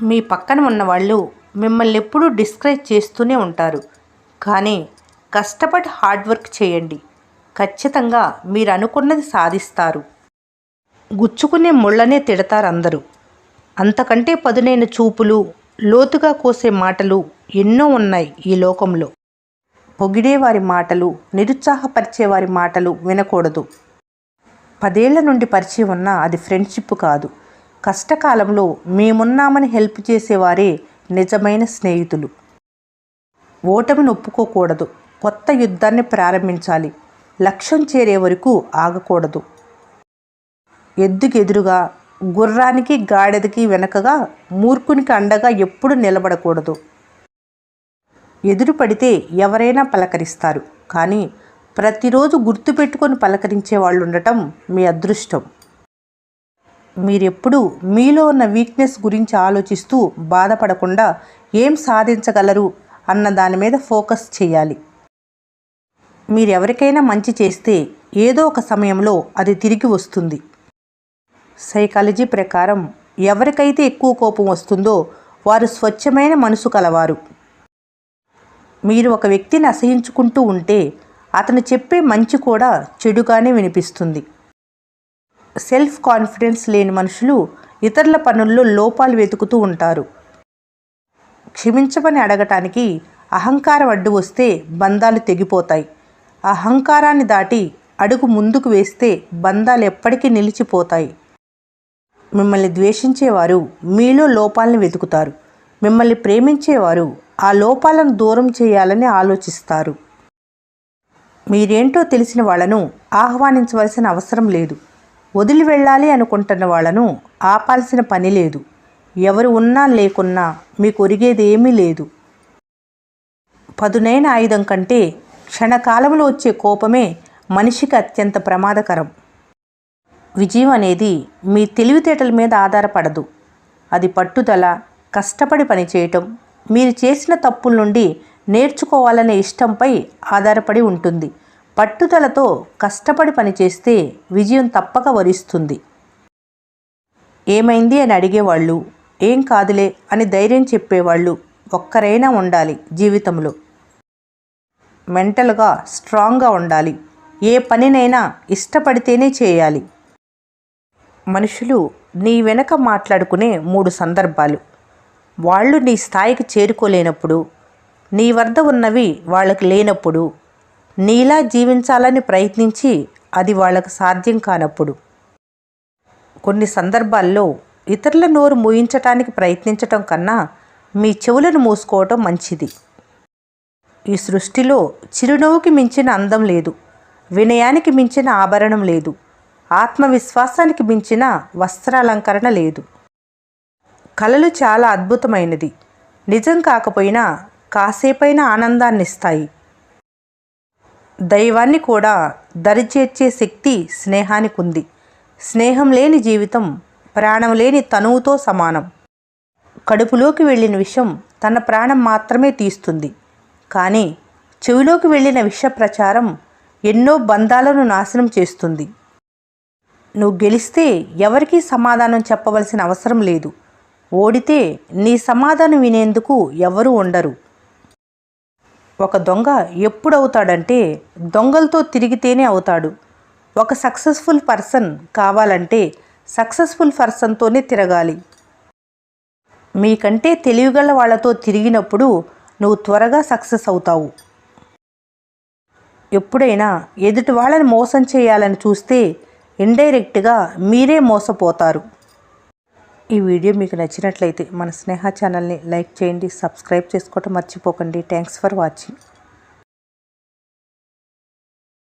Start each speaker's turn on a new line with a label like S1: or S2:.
S1: మీ పక్కన ఉన్నవాళ్ళు మిమ్మల్ని ఎప్పుడూ డిస్కరేజ్ చేస్తూనే ఉంటారు. కానీ కష్టపడి హార్డ్ వర్క్ చేయండి. ఖచ్చితంగా మీరు అనుకున్నది సాధిస్తారు. గుచ్చుకునే ముళ్ళనే తిడతారు అందరూ. అంతకంటే పదునైన చూపులు, లోతుగా కోసే మాటలు ఎన్నో ఉన్నాయి ఈ లోకంలో. పొగిడేవారి మాటలు, నిరుత్సాహపరిచేవారి మాటలు వినకూడదు. 10 ఏళ్ల నుండి పరిచయం ఉన్నా అది ఫ్రెండ్షిప్ కాదు. కష్టకాలంలో మేమున్నామని హెల్ప్ చేసేవారే నిజమైన స్నేహితులు. ఓటమిని ఒప్పుకోకూడదు. కొత్త యుద్ధాన్ని ప్రారంభించాలి. లక్ష్యం చేరే వరకు ఆగకూడదు. ఎద్దుకెదురుగా, గుర్రానికి గాడిదకి వెనకగా, మూర్ఖునికి అండగా ఎప్పుడు నిలబడకూడదు. ఎదురు పడితే ఎవరైనా పలకరిస్తారు, కానీ ప్రతిరోజు గుర్తుపెట్టుకొని పలకరించే వాళ్ళు ఉండటం మీ అదృష్టం. మీరెప్పుడూ మీలో ఉన్న వీక్నెస్ గురించి ఆలోచిస్తూ బాధపడకుండా ఏం సాధించగలరు అన్న దాని మీద ఫోకస్ చేయాలి. మీరెవరికైనా మంచి చేస్తే ఏదో ఒక సమయంలో అది తిరిగి వస్తుంది. సైకాలజీ ప్రకారం ఎవరికైతే ఎక్కువ కోపం వస్తుందో వారు స్వచ్ఛమైన మనసు కలవారు. మీరు ఒక వ్యక్తిని అసహించుకుంటూ ఉంటే అతను చెప్పే మంచి కూడా చెడుగానే వినిపిస్తుంది. సెల్ఫ్ కాన్ఫిడెన్స్ లేని మనుషులు ఇతరుల పనుల్లో లోపాలు వెతుకుతూ ఉంటారు. క్షమించమని అడగటానికి అహంకారం అడ్డు వస్తే బంధాలు తెగిపోతాయి. అహంకారాన్ని దాటి అడుగు ముందుకు వేస్తే బంధాలు ఎప్పటికీ నిలిచిపోతాయి. మిమ్మల్ని ద్వేషించేవారు మీలో లోపాలను వెతుకుతారు. మిమ్మల్ని ప్రేమించేవారు ఆ లోపాలను దూరం చేయాలని ఆలోచిస్తారు. మీరేంటో తెలిసిన వాళ్ళను ఆహ్వానించవలసిన అవసరం లేదు. వదిలి వెళ్ళాలి అనుకుంటున్న వాళ్ళను ఆపాల్సిన పని లేదు. ఎవరు ఉన్నా లేకున్నా మీకు ఒరిగేది ఏమీ లేదు. పదునైన ఆయుధం కంటే క్షణకాలంలో వచ్చే కోపమే మనిషికి అత్యంత ప్రమాదకరం. విజయం అనేది మీ తెలివితేటల మీద ఆధారపడదు. అది పట్టుదల, కష్టపడి పనిచేయటం, మీరు చేసిన తప్పుల నుండి నేర్చుకోవాలనే ఇష్టంపై ఆధారపడి ఉంటుంది. పట్టుదలతో కష్టపడి పనిచేస్తే విజయం తప్పక వరిస్తుంది. ఏమైంది అని అడిగేవాళ్ళు, ఏం కాదులే అని ధైర్యం చెప్పేవాళ్ళు ఒక్కరైనా ఉండాలి జీవితంలో. మెంటల్గా స్ట్రాంగ్గా ఉండాలి. ఏ పనినైనా ఇష్టపడితేనే చేయాలి. మనుషులు నీ వెనక మాట్లాడుకునే 3 సందర్భాలు. వాళ్ళు నీ స్థాయికి చేరుకోలేనప్పుడు, నీ వద్ద ఉన్నవి వాళ్ళకి లేనప్పుడు, నీలా జీవించాలని ప్రయత్నించి అది వాళ్ళకు సాధ్యం కానప్పుడు. కొన్ని సందర్భాల్లో ఇతరుల నోరు మూయించటానికి ప్రయత్నించటం కన్నా మీ చెవులను మూసుకోవటం మంచిది. ఈ సృష్టిలో చిరునవ్వుకి మించిన అందం లేదు. వినయానికి మించిన ఆభరణం లేదు. ఆత్మవిశ్వాసానికి మించిన వస్త్రాలంకరణ లేదు. కళలు చాలా అద్భుతమైనది. నిజం కాకపోయినా కాసేపైన ఆనందాన్నిస్తాయి. దైవాన్ని కూడా దరిచేర్చే శక్తి స్నేహానికి ఉంది. స్నేహం లేని జీవితం ప్రాణం లేని తనువుతో సమానం. కడుపులోకి వెళ్ళిన విషం తన ప్రాణం మాత్రమే తీస్తుంది. కానీ చెవిలోకి వెళ్ళిన విష ప్రచారం ఎన్నో బంధాలను నాశనం చేస్తుంది. నువ్వు గెలిస్తే ఎవరికీ సమాధానం చెప్పవలసిన అవసరం లేదు. ఓడితే నీ సమాధానం వినేందుకు ఎవరూ ఉండరు. ఒక దొంగ ఎప్పుడవుతాడంటే దొంగలతో తిరిగితేనే అవుతాడు. ఒక సక్సెస్ఫుల్ పర్సన్ కావాలంటే సక్సెస్ఫుల్ పర్సన్తోనే తిరగాలి. మీకంటే తెలివిగల వాళ్ళతో తిరిగినప్పుడు నువ్వు త్వరగా సక్సెస్ అవుతావు. ఎప్పుడైనా ఎదుటి వాళ్ళని మోసం చేయాలని చూస్తే ఇండైరెక్ట్గా మీరే మోసపోతారు. ఈ వీడియో మీకు నచ్చినట్లయితే మన స్నేహ ఛానల్ని లైక్ చేయండి, సబ్స్క్రైబ్ చేసుకోవటం మర్చిపోకండి. Thanks for watching.